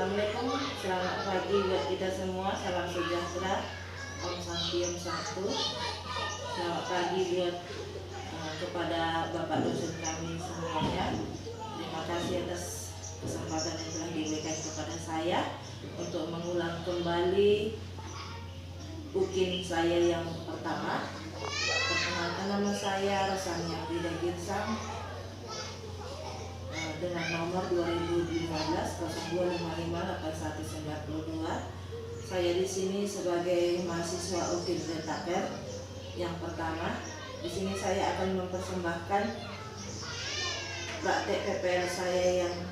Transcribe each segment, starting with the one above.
Assalamualaikum, selamat pagi buat kita semua. Salam sejahtera, Om Santium Satu. Selamat pagi buat kepada Bapak dosen kami semuanya. Terima kasih atas kesempatan yang telah diberikan kepada saya untuk mengulang kembali UKIN saya yang pertama. Perkenalkan, nama saya Rosani Afrida Girsang dengan nomor 2015-0255-8192. Saya di sini sebagai mahasiswa UKIN Zetaker yang pertama. Di sini saya akan mempersembahkan praktek PPL saya yang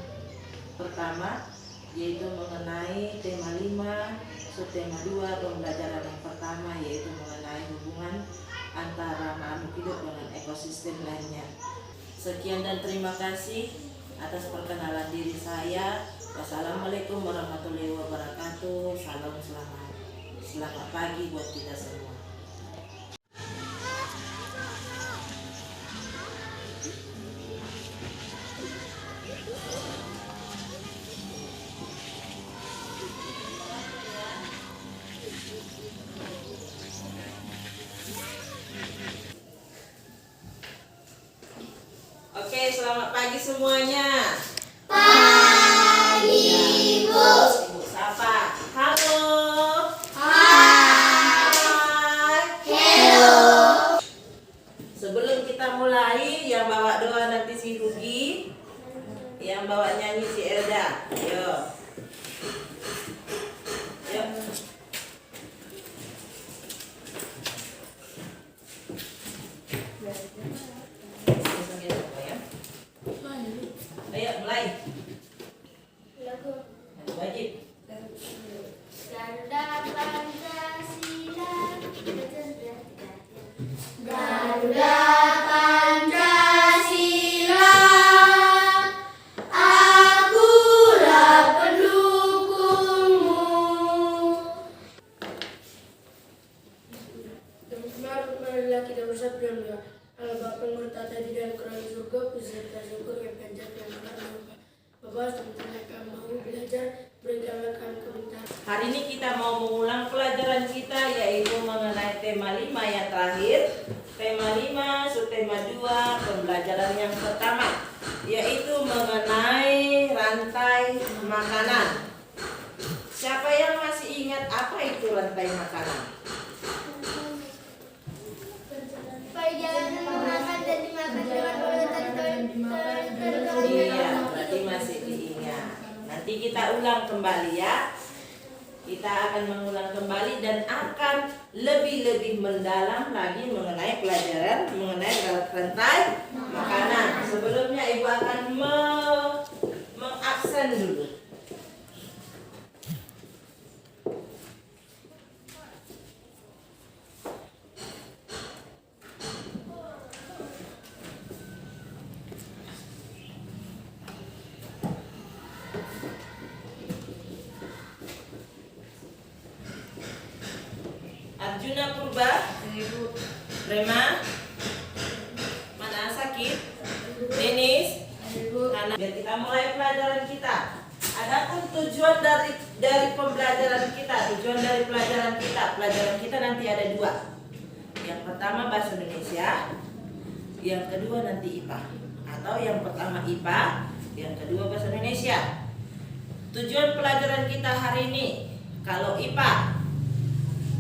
pertama, yaitu mengenai tema 5, subtema 2, pembelajaran yang pertama, yaitu mengenai hubungan antara makhluk hidup dengan ekosistem lainnya. Sekian dan terima kasih atas perkenalan diri saya. Wassalamualaikum warahmatullahi wabarakatuh. Salam selamat pagi buat kita semua. Oke, selamat pagi semuanya. Pagi, Bu. Ibu sapa. Halo. Hai. Hello. Sebelum kita mulai, yang bawa doa nanti si Rugi, yang bawa nyanyi si Elda. Yo. Yuk. Ayo mulai. Wajib. Garuda Pancasila. Garuda Pancasila. Akulah pendukungmu. Marilah kita bersabda Allah Bapa yang bertata di dalam kerajaan surga, beserta syukur yang panjang yang berlimpah. Bapa, sementara kami mau belajar, berikanlah kami kebenaran. Hari ini kita mau mengulang pelajaran kita, yaitu mengenai tema 5 yang terakhir. Tema 5, subtema 2, pembelajaran yang pertama, yaitu mengenai rantai makanan. Siapa yang masih ingat apa itu rantai makanan? Perjalanan memakan dan dimakan dengan Iya, berarti masih diingat. Nanti kita ulang kembali ya. Kita akan mengulang kembali dan akan lebih mendalam lagi mengenai pelajaran mengenai rantai makanan. Sebelumnya Ibu akan mengabsen dulu. Arjuna Purba, Rema, mana sakit? Denis, Nana. Biar kita mulai pelajaran kita. Adapun tujuan dari pembelajaran kita, pelajaran kita nanti ada 2. Yang pertama bahasa Indonesia, yang kedua nanti IPA. Atau yang pertama IPA, yang kedua bahasa Indonesia. Tujuan pelajaran kita hari ini, kalau IPA,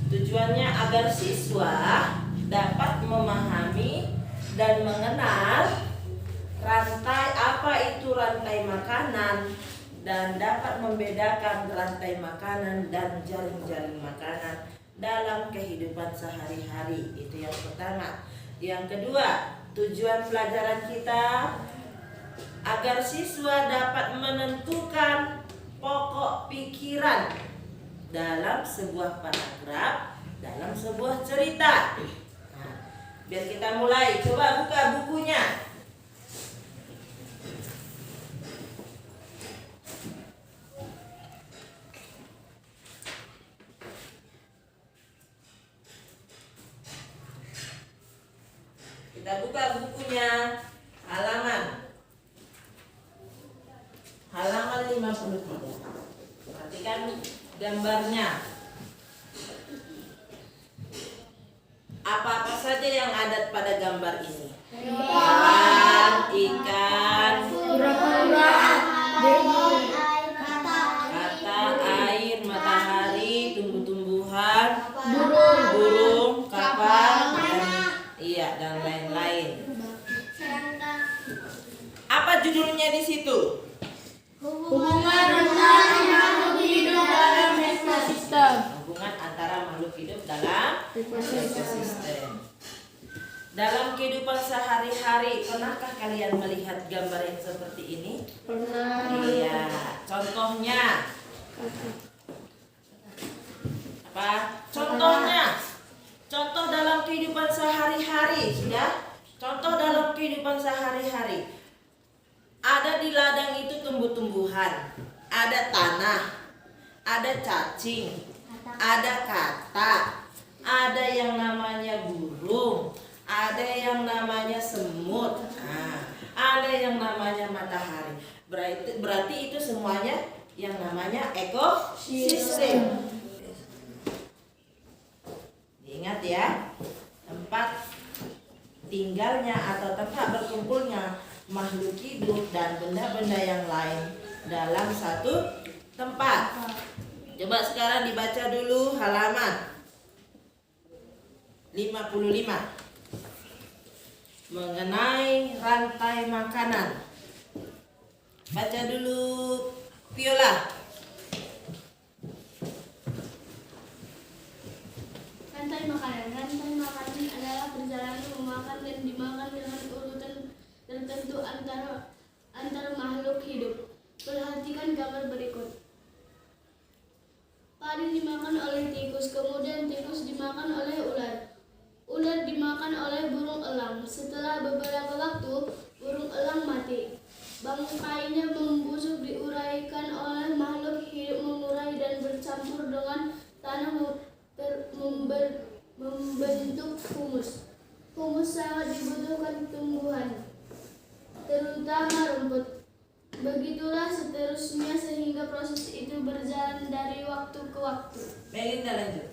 tujuannya agar siswa dapat memahami dan mengenal apa itu rantai makanan dan dapat membedakan rantai makanan dan jaring-jaring makanan dalam kehidupan sehari-hari. Itu yang pertama. Yang kedua, tujuan pelajaran kita agar siswa dapat menentukan pokok pikiran dalam sebuah paragraf, dalam sebuah cerita. Nah, biar kita mulai, coba buka bukunya. Kita buka bukunya, halaman 53. perhatikan gambarnya. Apa-apa saja yang ada pada gambar ini? Hewan, ikan, kata, air, matahari, tumbuh-tumbuhan, burung, kapal, dan lain-lain. Apa judulnya di situ? Hubungan antara makhluk hidup dalam ekosistem. Hubungan antara makhluk hidup dalam ekosistem. Dalam kehidupan sehari-hari, pernahkah kalian melihat gambar yang seperti ini? Pernah. Iya. Contohnya apa? Contoh dalam kehidupan sehari-hari, sudah? Contoh dalam kehidupan sehari-hari. Ada di ladang itu tumbuh-tumbuhan, ada tanah, ada cacing, ada kata, ada yang namanya burung, ada yang namanya semut, ada yang namanya matahari. Berarti itu semuanya yang namanya ekosistem. Ingat ya, tempat tinggalnya atau tempat berkumpulnya makhluk hidup dan benda-benda yang lain dalam satu tempat. Coba sekarang dibaca dulu halaman 55 mengenai rantai makanan. Baca dulu Viola. Rantai makanan adalah perjalanan memakan dan dimakan dengan urutan tertentu antara makhluk hidup. Perhatikan gambar berikut. Padi dimakan oleh tikus, kemudian tikus dimakan oleh ular. Ular dimakan oleh burung elang. Setelah beberapa waktu, burung elang mati. Bangkainya membusuk, diuraikan oleh makhluk hidup, mengurai dan bercampur dengan tanah membentuk humus. Humus sangat dibutuhkan tumbuhan, terutama rumput. Begitulah seterusnya sehingga proses itu berjalan dari waktu ke waktu. Melinda lanjut.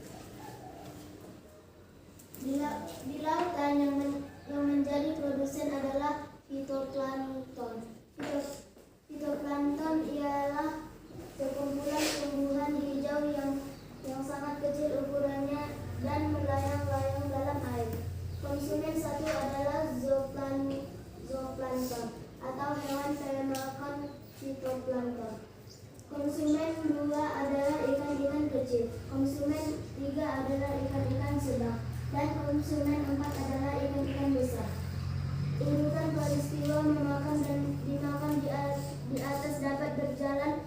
Di lautan yang menjadi produsen adalah fitoplankton. Fitoplankton ialah sekumpulan tumbuhan hijau yang sangat kecil ukurannya dan melayang-layang dalam air. Konsumen satu adalah zooplankton atau hewan pemakan fitoplankton. Konsumen dua adalah ikan-ikan kecil. Konsumen tiga adalah ikan-ikan sedang. Dan konsumen empat adalah ikan-ikan besar. Urutan peristiwa memakan dan dimakan di atas dapat berjalan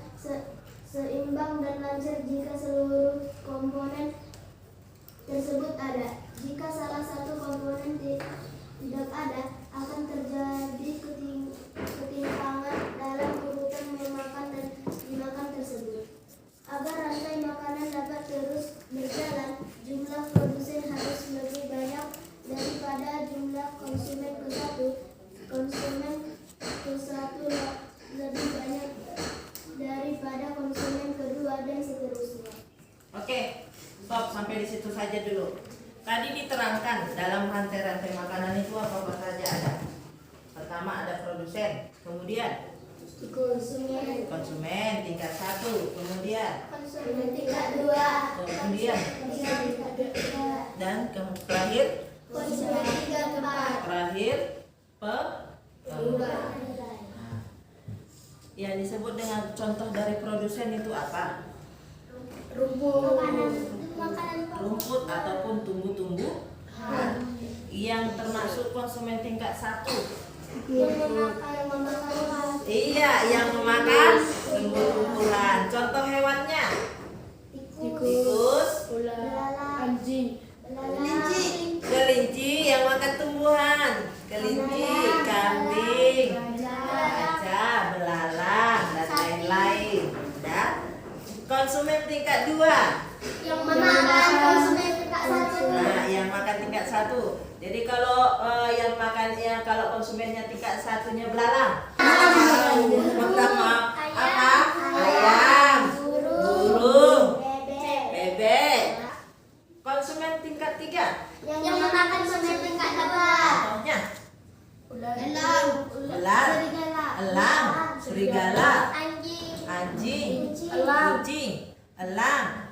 seimbang dan lancar jika seluruh komponen tersebut ada. Jika salah satu komponen tidak ada, akan terjadi ketimpangan dalam urutan memakan dan dimakan tersebut. Agar rantai makanan dapat terus berjalan, jumlah produsen harus lebih banyak daripada jumlah konsumen ke satu. Konsumen ke satu lebih banyak daripada konsumen kedua dan seterusnya. Oke, stop sampai di situ saja dulu. Tadi diterangkan dalam rantai-rantai makanan itu apa saja ada. Pertama ada produsen, kemudian konsumen tingkat 1, kemudian Konsumen tingkat 2, kemudian dan terakhir konsumen tingkat 4. terakhir Nah, yang disebut dengan contoh dari produsen itu apa? makanan Rumput ataupun tumbuh-tumbuhan yang termasuk konsumen tingkat 1. yang memakan Iya, yang memakan tumbuh-tumbuhan. Contoh hewannya tikus, Anjing. kelinci yang makan tumbuhan, kelinci, kambing, gajah, belalang dan lain-lain. Dan konsumen tingkat 2. yang memakan konsumen tingkat 1. Nah, yang makan tingkat 1. Jadi kalau kalau konsumennya tingkat 1-nya belalang. Pertama apa? Ayam, burung, anjing, Elang. kucing, elang,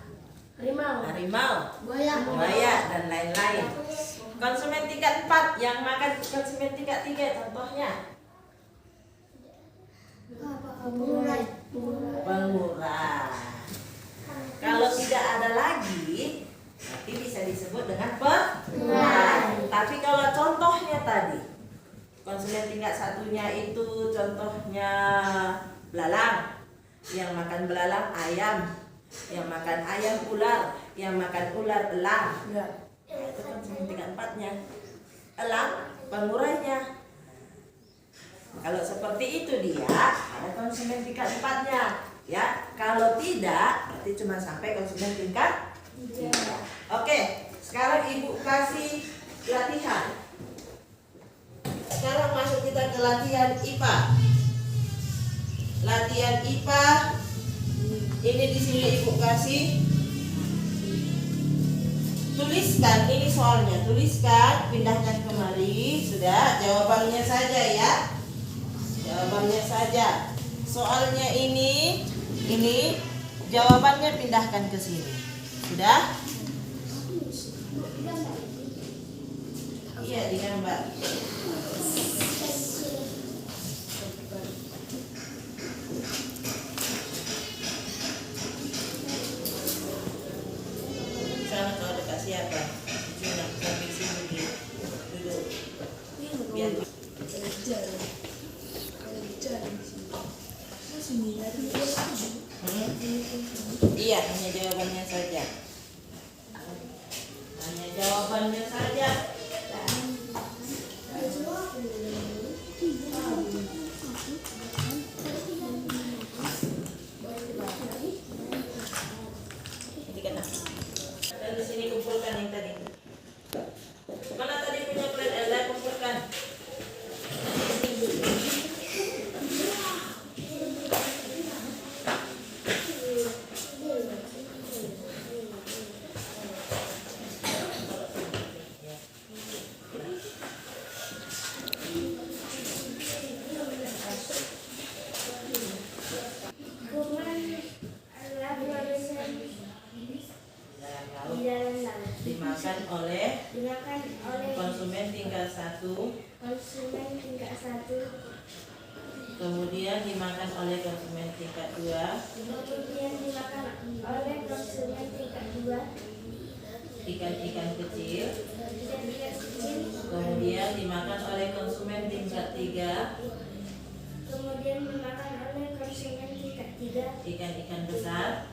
harimau, buaya, dan lain-lain. Konsumen tingkat 4 yang makan konsumen tingkat 3 contohnya pengurai. Kalau tidak ada lagi berarti bisa disebut dengan pengurai. Tapi kalau contohnya tadi konsumen tingkat 1-nya itu contohnya belalang, yang makan belalang ayam, yang makan ayam ular, yang makan ular elang. Nah, itu konsumen tingkat 4-nya. Elang pengurainya. Kalau seperti itu dia ada konsumen tingkat 4-nya. Ya, kalau tidak berarti cuma sampai konsumen tingkat 3. Oke, sekarang Ibu kasih latihan. Sekarang masuk kita ke latihan IPA. Latihan IPA ini di sini Ibu kasih. Tuliskan, ini soalnya, tuliskan, pindahkan kemari, sudah, jawabannya saja ya. Jawabannya saja. Soalnya ini jawabannya pindahkan ke sini. Sudah? Iya, digambar. Sana kau ada kasih apa? Sini, sampai sini duduk. Biar iya, hanya jawabannya saja. Hanya jawabannya saja. Jadi kena. Dan di sini kumpulkan yang tadi. Mana tadi punya plan Elda, kumpulkan. Dimakan oleh konsumen tingkat 1, kemudian dimakan oleh konsumen tingkat 2, ikan-ikan kecil, kemudian dimakan oleh konsumen tingkat 3, ikan-ikan besar.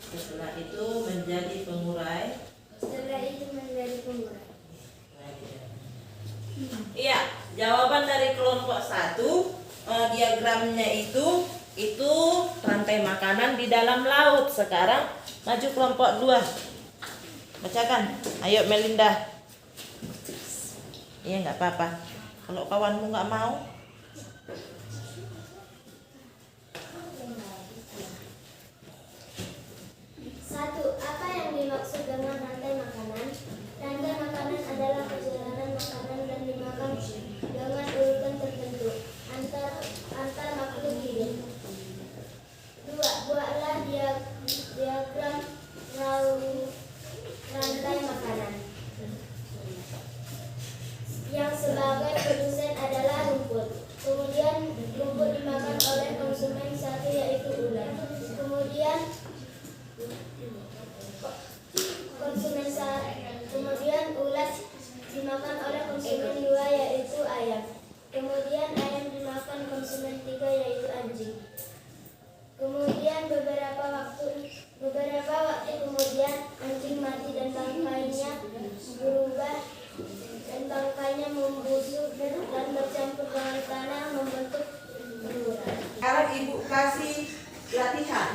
Setelah itu menjadi pengurai. Iya, jawaban dari kelompok 1 diagramnya itu rantai makanan di dalam laut. Sekarang maju kelompok 2. Bacakan. Ayo Melinda. Iya, nggak apa-apa. Kalau kawanmu nggak mau. Apa yang dimaksud dengan rantai makanan? Rantai makanan adalah perjalanan makanan dan dimakan dengan urutan tertentu antar makhluk hidup. 2. Buatlah diagram rantai makanan. Yang sebagai produsen adalah rumput. Kemudian rumput dimakan oleh konsumen 1 yaitu ular. Kemudian ulat dimakan oleh konsumen 2 yaitu ayam. Kemudian ayam dimakan konsumen 3 yaitu anjing. Kemudian beberapa waktu kemudian anjing mati dan tangkainya berubah dan tangkainya membusuk dan bercampur dengan tanah membentuk pengurai. Sekarang Ibu kasih latihan.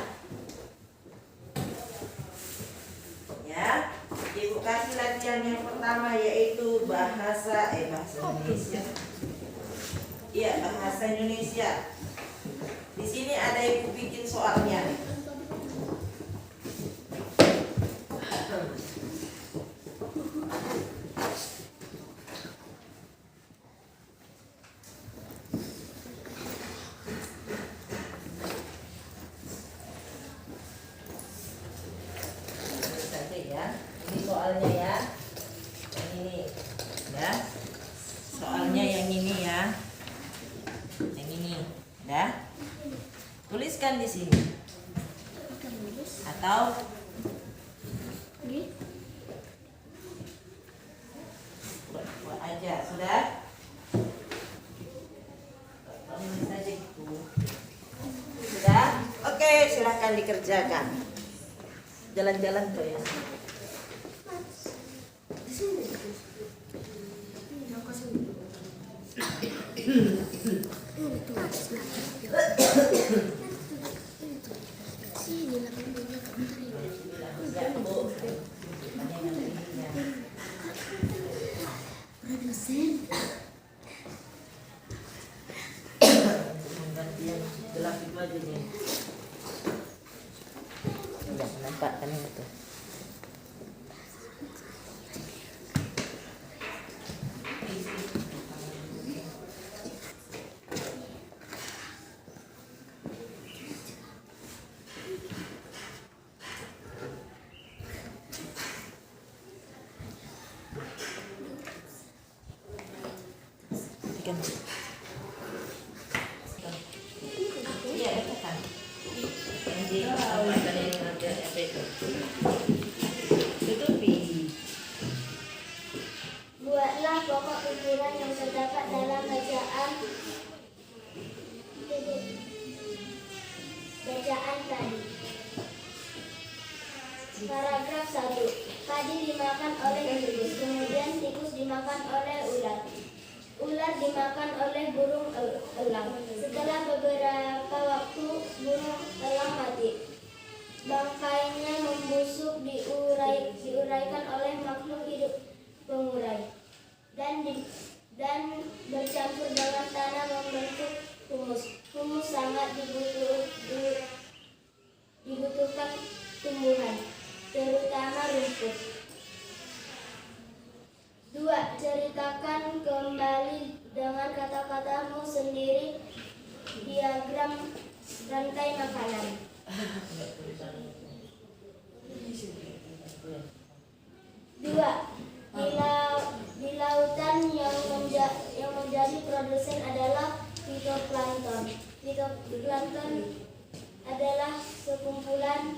Ya, Ibu kasih latihan yang pertama yaitu bahasa Indonesia. Iya, bahasa Indonesia. Di sini ada Ibu bikin soalnya. tuliskan di sini. Atau buat aja, sudah? Tulis aja gitu. Sudah? Oke, silahkan dikerjakan. Jalan-jalan tuh ya. Gantian gelap itu aja nih. Enggak nampak kan itu. Ganti. Iya, itu kan. Yang di tadi ada apa itu? Tutupi. Buatlah pokok pikiran yang terdapat dalam bacaan tadi. Paragraf 1. Padi dimakan oleh tikus, kemudian tikus dimakan oleh ular. Ular dimakan oleh burung elang. Setelah beberapa waktu, burung elang mati. Bangkainya membusuk diuraikan oleh makhluk hidup pengurai dan bercampur dengan tanah membentuk humus. Humus sangat dibutuhkan tumbuhan, terutama rumput. 2. Ceritakan kembali dengan kata-katamu sendiri diagram rantai makanan. 2. Di lautan yang menjadi produsen adalah fitoplankton. Fitoplankton adalah sekumpulan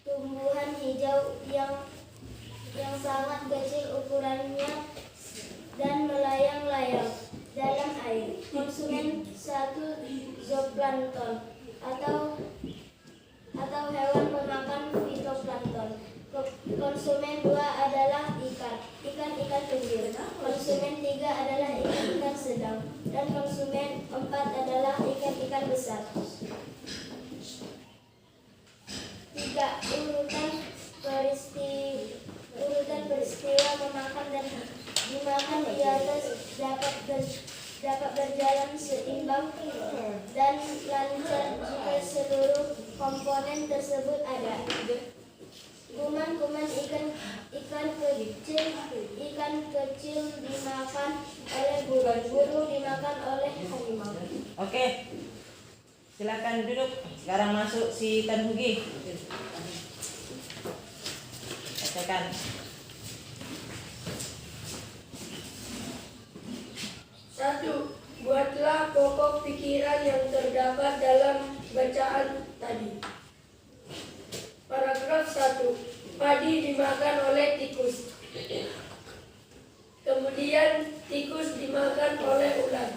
tumbuhan hijau yang sangat kecil ukurannya dan melayang-layang dalam air. Konsumen 1 zooplankton atau hewan pemakan fitoplankton. Konsumen 2 adalah ikan kecil. Konsumen 3 adalah ikan sedang, dan konsumen 4 adalah ikan besar. 3. Urutan peristiwa memakan dan dimakan di atas dapat berjalan seimbang dan lancar jika seluruh komponen tersebut ada. Kuman-kuman ikan kecil dimakan oleh burung. Burung dimakan oleh harimau. Oke. Silakan duduk. Sekarang masuk si Tan Hugi. Bacakan. 1. Buatlah pokok pikiran yang terdapat dalam bacaan tadi. Paragraf 1. Padi dimakan oleh tikus. Kemudian tikus dimakan oleh ular.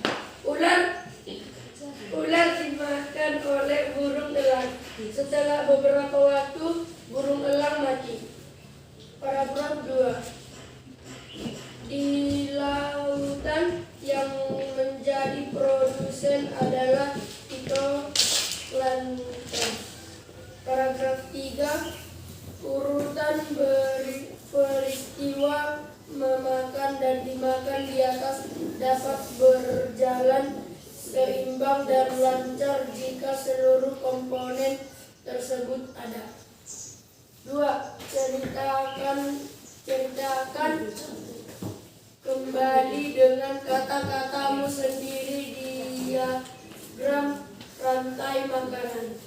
Ular dimakan oleh burung elang. Setelah beberapa waktu, burung elang mati. Paragraf 2. Di lautan yang menjadi produsen adalah fitoplankton. Paragraf 3. Urutan peristiwa memakan dan dimakan di atas dapat berjalan seimbang dan lancar jika seluruh komponen tersebut ada. 2. Ceritakan kembali dengan kata-katamu sendiri diagram rantai makanan.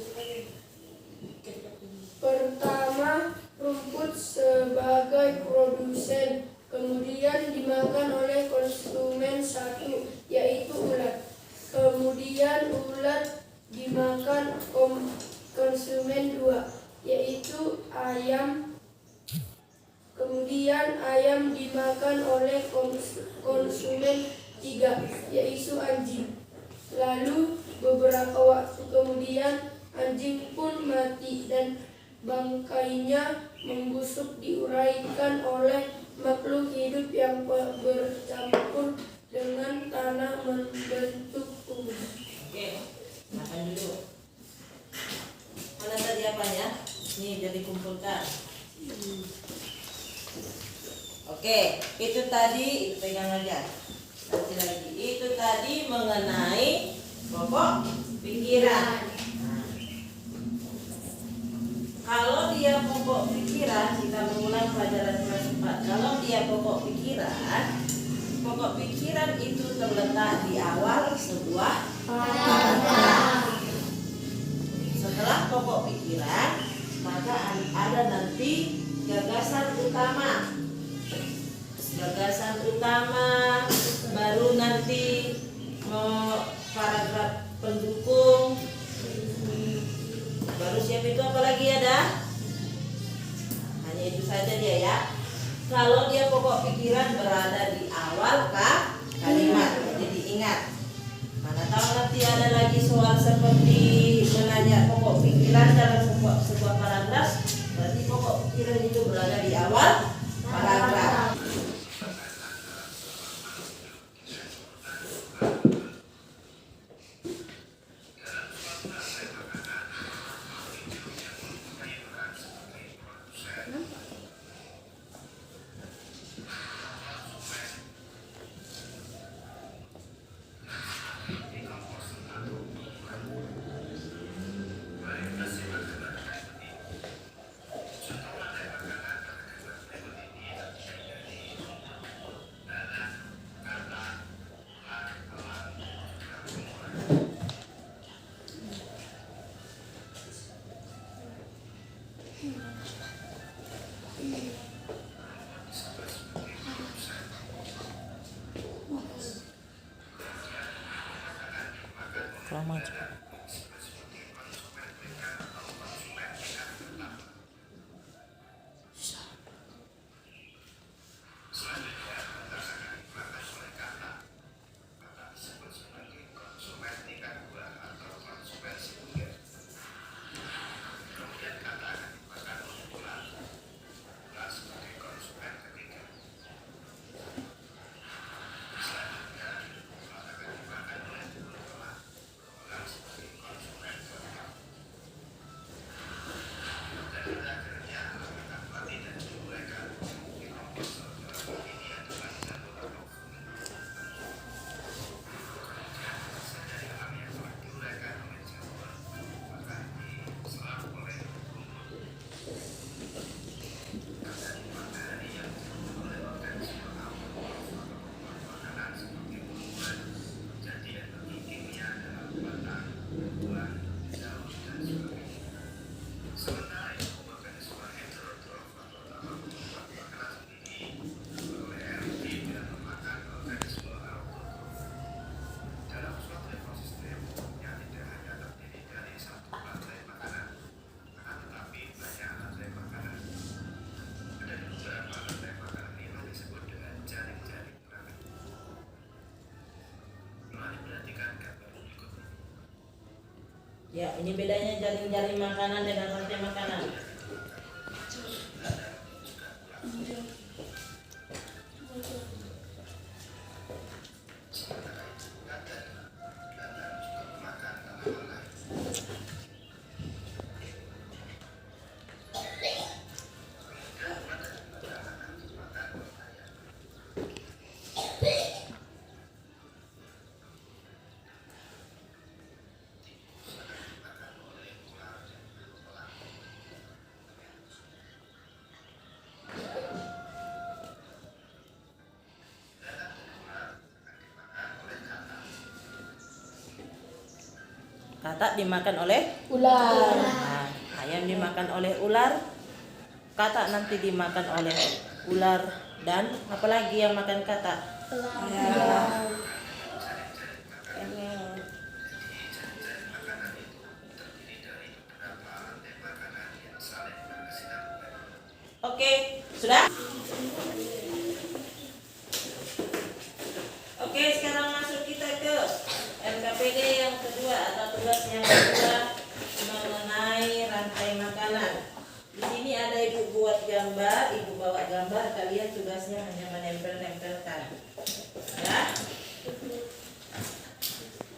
Pertama, rumput sebagai produsen, kemudian dimakan oleh konsumen 1, yaitu ulat. Kemudian ulat dimakan konsumen 2, yaitu ayam. Kemudian ayam dimakan oleh konsumen 3, yaitu anjing. Lalu beberapa waktu kemudian anjing pun mati dan bangkainya membusuk diuraikan oleh makhluk hidup yang bercampur dengan tanah membentuk kubur. Oke, makan dulu. Mana tadi apanya? Nih, jadi kumpulkan. Oke, itu tadi, itu pegang aja. Nanti lagi. Itu tadi mengenai pokok pikiran. Nah, kalau dia pokok pikiran, kita mengulang pelajaran kelas 4. Kalau dia pokok pikiran itu terletak di awal sebuah paragraf. Setelah pokok pikiran, maka ada nanti gagasan utama. Gagasan utama, baru nanti paragraf pendukung, baru siap itu apa lagi ada? Hanya itu saja dia ya. Kalau dia pokok pikiran berada di awal kalimat, jadi diingat. Mana tahu nanti ada lagi soal seperti menanya pokok pikiran dalam sebuah paragraf, berarti pokok pikiran itu berada di awal paragraf. Selamat. Ya, ini bedanya jaring-jaring makanan dengan rantai makanan. Katak dimakan oleh Ular. Nah, ayam dimakan oleh ular, katak nanti dimakan oleh ular, dan apalagi yang makan katak? Sudah? Oke, sekarang masuk kita ke LKPD yang kedua atau tugas yang kedua mengenai rantai makanan. Di sini ada ibu buat gambar, ibu bawa gambar, kalian tugasnya hanya menempel-nempelkan. Ya.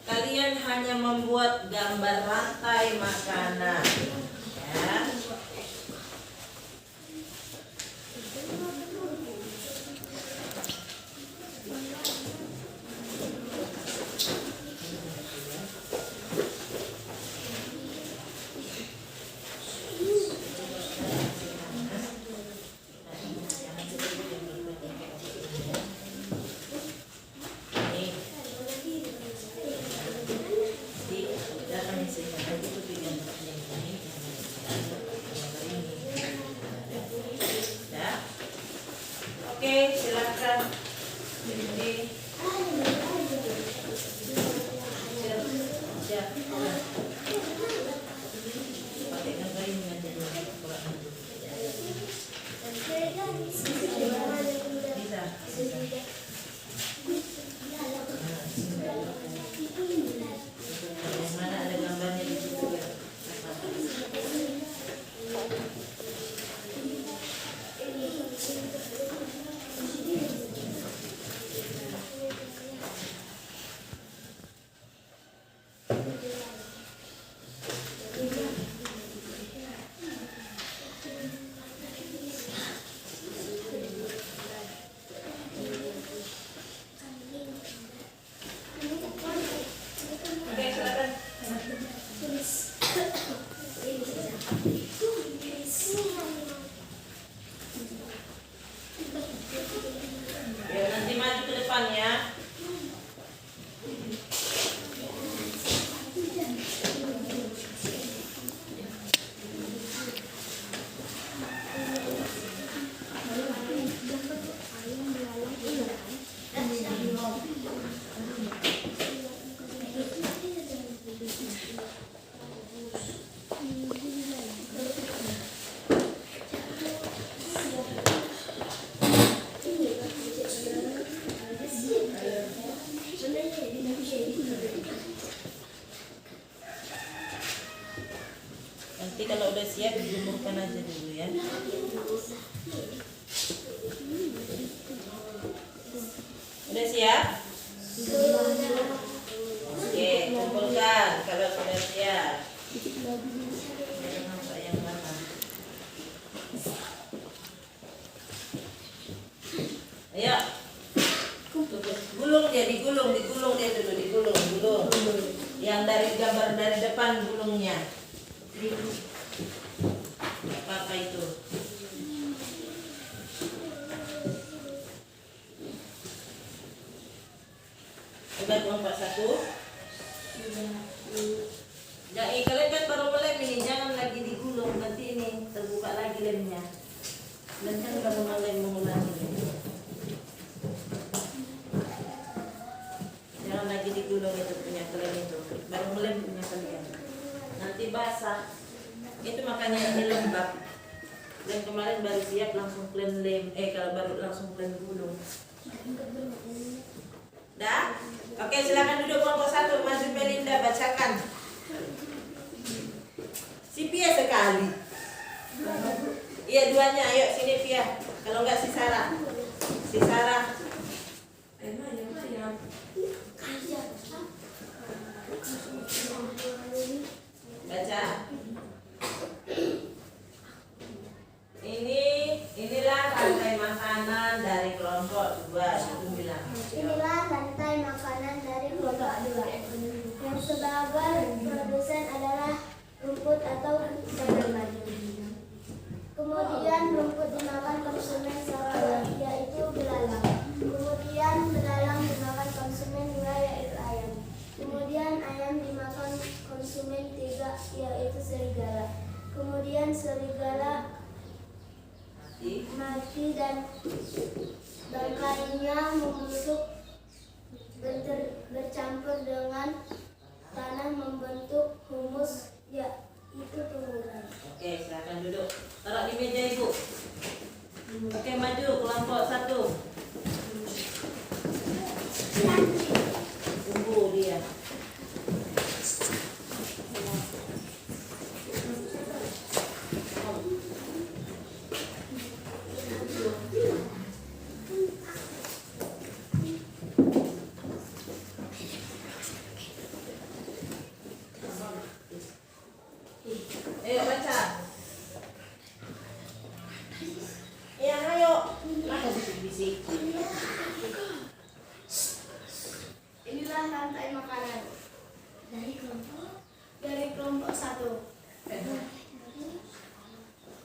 Kalian hanya membuat gambar rantai makanan. Ya. Oke, silakan. Jadi, siap. Pakai gambar ini aja dulu. Bisa. Yang mana ada gambarnya di situ ya. Oke, silakan. Ya, nanti maju ke depan ya. Nanti kalau udah siap dijemurkan aja dulu ya. Udah siap? Oke, kumpulkan kalau sudah siap. Jangan sayang mana. Ayo. Gulung dia, digulung dia dulu, digulung. Yang dari gambar dari depan gulungnya. Apa itu? Udah kelompok 1? Ya, kalian kan baru melem ini, jangan lagi digulung, nanti ini terbuka lagi lemnya. Dan kan baru melem mengulangi lem. Jangan lagi digulung itu punya kalian itu, baru melem punya kalian. Nanti basah. Itu makanya ini lembab. Lem kemarin baru siap langsung kalian lem. Kalau baru langsung kalian gulung. Dah? Oke, silakan duduk kelompok 1. Maju Belinda, bacakan. Si Pia sekali. Iya, duanya. Ayo sini Pia. Kalau enggak si Sarah. Si Sarah. Baca. Inilah rantai makanan dari kelompok 2. Itu bilang. Inilah rantai makanan dari kelompok 2. Yang sebagai produsen adalah rumput atau tanaman. Kemudian rumput dimakan konsumen yaitu belalang. Kemudian belalang dimakan konsumen 2 yaitu ayam. Kemudian ayam dimakan konsumen 3 yaitu serigala. Kemudian serigala mati dan bangkainya membusuk bercampur dengan tanah membentuk humus yaitu tumbuhan. Oke, silakan duduk. Taruh di meja Ibu. Oke, maju kelompok 1. Tunggu dia. Ayo baca. Ya, ayo. Masa bisik-bisik. Inilah rantai makanan dari kelompok 1.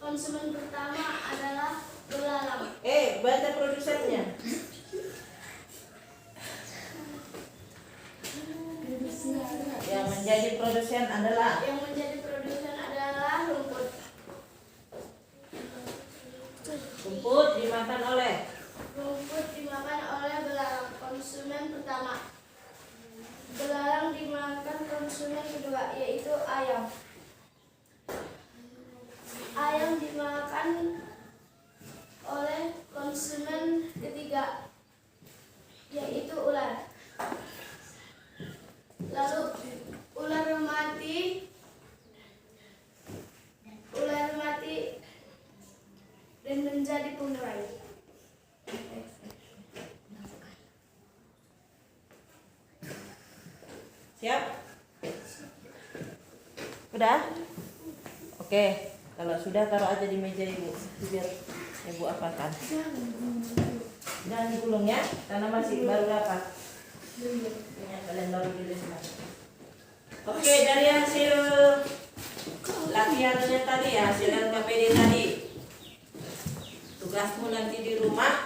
Konsumen pertama adalah belalang. Baca produsennya. Yang menjadi produsen adalah Yang menjadi produsen adalah rumput. rumput dimakan oleh Rumput dimakan oleh belalang. Konsumen pertama. Belalang dimakan konsumen kedua, yaitu ayam. Ayam dimakan oleh konsumen ketiga, yaitu ular. Lalu ular mati dan menjadi pengurai. siap? Udah? Oke, kalau sudah taruh aja di meja ibu biar ibu apakan. Jangan digulung ya, karena masih baru dapat. Ya, kalian baru tuliskan. Oke, dari hasil latihannya tadi ya, hasil LKPD tadi. Tugasmu nanti di rumah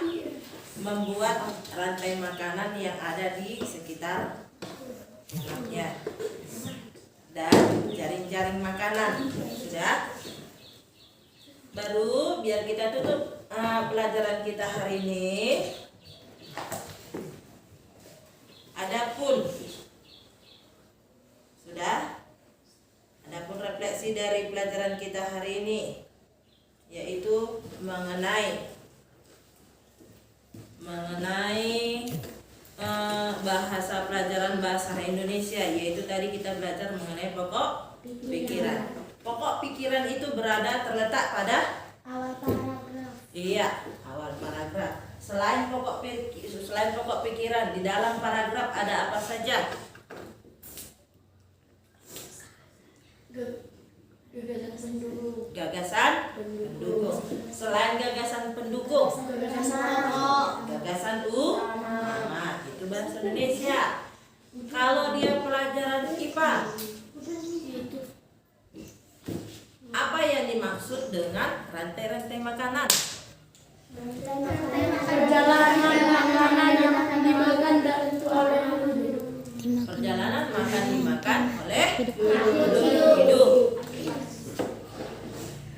membuat rantai makanan yang ada di sekitar ya, dan jaring-jaring makanan. Sudah? Baru biar kita tutup pelajaran kita hari ini. Adapun refleksi dari pelajaran kita hari ini, yaitu mengenai bahasa pelajaran bahasa Indonesia, yaitu tadi kita belajar mengenai pokok pikiran. Pokok pikiran itu terletak pada Awal paragraf. iya, awal paragraf. Selain pokok pikiran, di dalam paragraf ada apa saja? Gagasan pendukung. Selain gagasan pendukung, gagasan utama. Itu bahasa Indonesia. Kalau dia pelajaran IPA, apa yang dimaksud dengan rantai-rantai makanan? Perjalanan makanan yang dimakan dan oleh Perjalanan dimakan oleh hidup.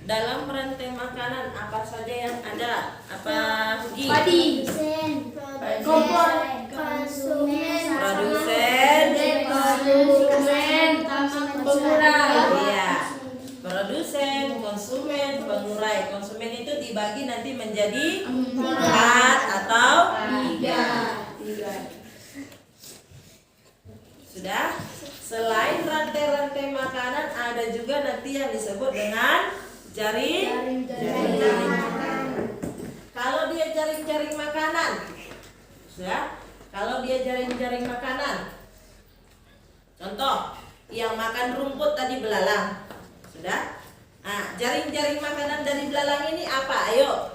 Dalam rantai makanan apa saja yang ada? Apa Hugi? padi, kompor, Konsumen. Produsen, pengurai. iya. Produsen, konsumen, pengurai. Konsumen itu dibagi nanti menjadi 4 atau 3. Sudah? Selain rantai-rantai makanan, ada juga nanti yang disebut dengan jaring makanan. Kalau dia jaring-jaring makanan, sudah? Kalau dia jaring-jaring makanan, contoh yang makan rumput tadi belalang, sudah? Nah, jaring-jaring makanan dari belalang ini apa? Ayo.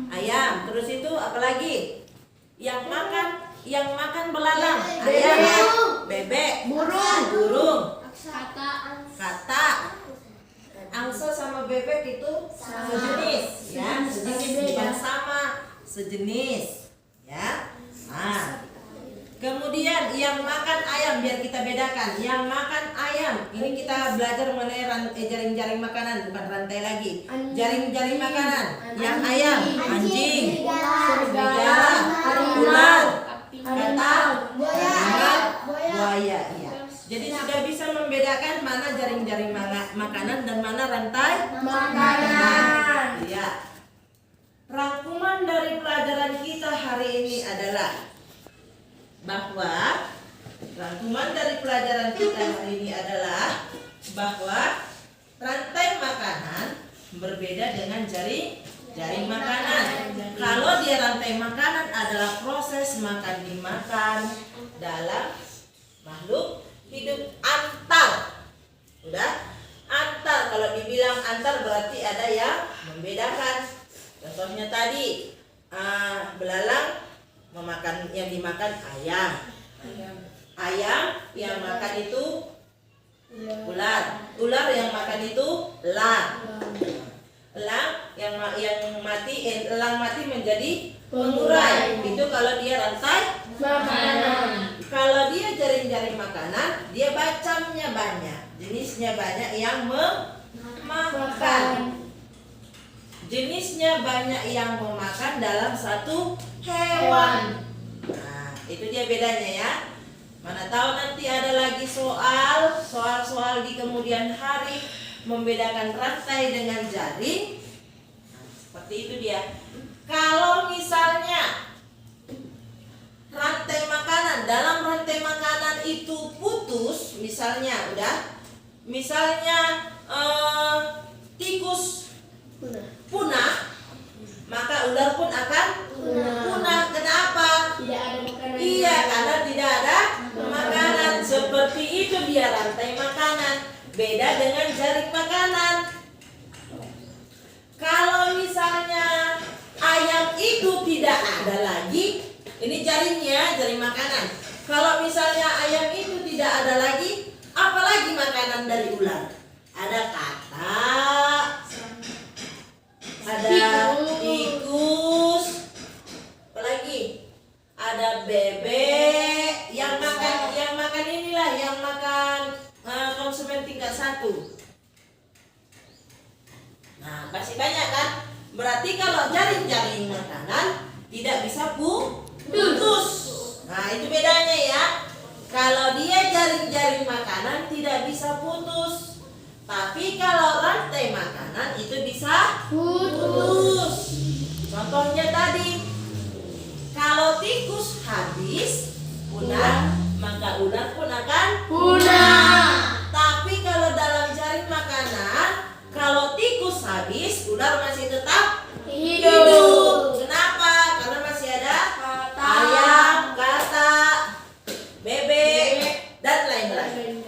Ayam. Terus itu apa lagi? Yang makan belalang, ayam, bebek, burung, katak. Angsa sama bebek itu sejenis, ya, bukan sama, sejenis, ya. Nah, kemudian yang makan ayam, biar kita bedakan. Yang makan ayam, ini kita belajar mengenai jaring-jaring makanan, bukan rantai lagi. Jaring-jaring makanan. Yang ayam, anjing, serigala, ular, katak, buaya. Iya. Jadi sudah bisa membedakan mana jaring-jaring makanan dan mana rantai makanan. Iya. rangkuman dari pelajaran kita hari ini adalah bahwa rantai makanan berbeda dengan jaring makanan. Kalau dia rantai makanan adalah proses makan dimakan dalam makhluk hidup antar. Udah? Antar, kalau dibilang antar berarti ada yang membedakan. Contohnya tadi belalang memakan, yang dimakan ayam. Ayam yang makan itu ular. Ular yang makan itu elang. Elang yang mati, elang mati menjadi pengurai. Itu kalau dia rantai Makanan. Kalau dia jaring-jaring makanan, dia macamnya banyak, jenisnya banyak yang memakan. Jenisnya banyak yang memakan dalam satu hewan. Nah, itu dia bedanya ya. Mana tahu nanti ada lagi soal di kemudian hari membedakan rantai dengan jaring. Nah, seperti itu dia. Kalau misalnya rantai makanan, dalam rantai makanan itu putus, misalnya tikus punah, maka ular pun akan punah. Kenapa? Tidak ada makanan. Iya, karena tidak ada makanan. Seperti itu dia rantai makanan. Beda dengan jaring makanan. Kalau misalnya ayam itu tidak ada lagi, ini jaringnya, jaring makanan. Kalau misalnya ayam itu tidak ada lagi, apalagi makanan dari ular? Ada katak, ada tikus, apalagi ada bebek. Yang makan inilah, yang makan konsumen tingkat 1. Nah, pasti banyak kan? Berarti kalau jaring-jaring makanan tidak bisa putus. Nah, itu bedanya ya. Kalau dia jaring-jaring makanan tidak bisa putus. Tapi kalau rantai makanan itu bisa putus. Contohnya tadi, kalau tikus habis punah, maka ular pun akan punah. Tapi kalau dalam jaring makanan, kalau tikus habis, ular masih tetap hidup. Kenapa? Karena masih ada ayam, katak, bebek, dan lain-lain.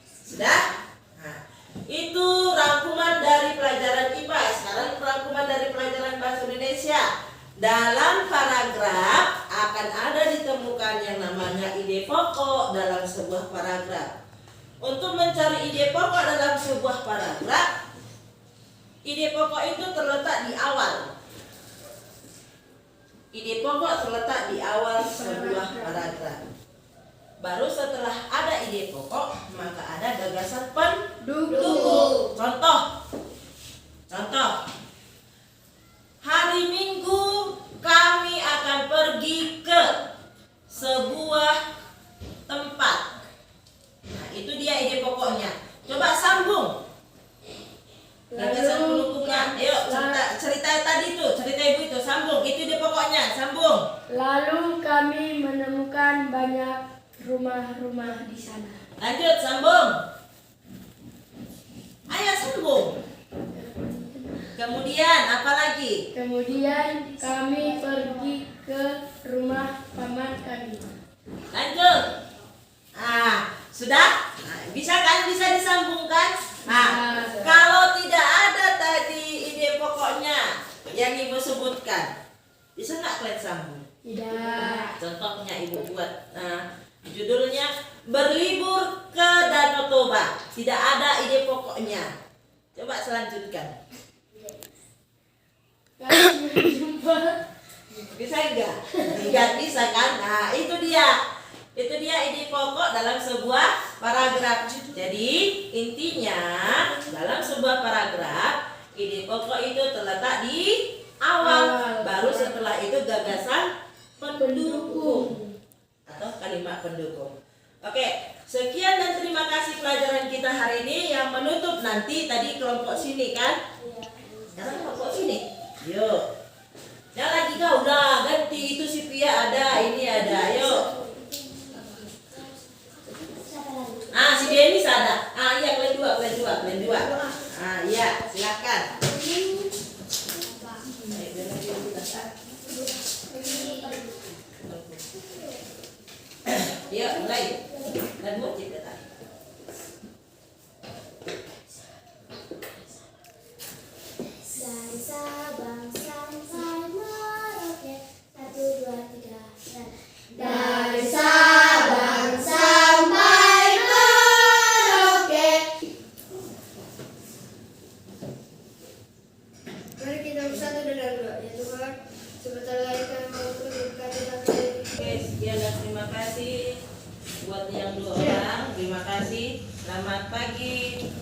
Sudah? Nah, itu rangkuman dari pelajaran IPA. Sekarang rangkuman dari pelajaran Bahasa Indonesia. Dalam paragraf akan ada ditemukan yang namanya ide pokok dalam sebuah paragraf. Untuk mencari ide pokok dalam sebuah paragraf, ide pokok itu terletak di awal. Ide pokok terletak di awal sebuah paragraf. Baru setelah ada ide pokok, maka ada gagasan pendukung. Contoh. Hari Minggu kami akan pergi ke sebuah tempat. Nah, itu dia ide pokoknya. Coba sambung gagasan pendukungnya. Ayo, cerita tadi tuh, cerita ibu itu sambung. Itu ide pokoknya, sambung. Lalu kami menemukan banyak rumah-rumah di sana. Lanjut, sambung. Ayo sambung. Kemudian apa lagi? Kemudian kami pergi ke rumah paman kami. Lanjut. Sudah? Bisa kan? Bisa disambungkan? Kalau tidak ada tadi ide pokoknya yang ibu sebutkan, bisa nggak kalian sambung? Tidak. Contohnya ibu buat. Judulnya berlibur ke Danau Toba. Tidak ada ide pokoknya. Coba selanjutkan. Kami berjumpa. Bisa enggak? Enggak bisa kan? Nah, itu dia. Itu dia ide pokok dalam sebuah paragraf. Jadi, intinya dalam sebuah paragraf, ide pokok itu terletak di awal. Baru setelah itu gagasan pendukung atau kalimat pendukung. Oke, sekian dan terima kasih pelajaran kita hari ini. Yang menutup nanti tadi kelompok sini kan? Sekarang kelompok sini. Yuk. Ya lagi kau udah ganti, itu si Pia ada, ini ada, ayo. Si Denis ada. Iya kalian dua. Iya, silakan. Iya, mulai. Dan buat cerita tadi. Dari Sabang sampai Merauke, 1, 2, 3, dan dari Sabang sampai Merauke. Mari kita bersatu dengan doa. Ya Tuhan, sebentar lagi kami mau berkati kami. Oke, sekian dan terima kasih buat yang 2 orang. Terima kasih. Selamat pagi.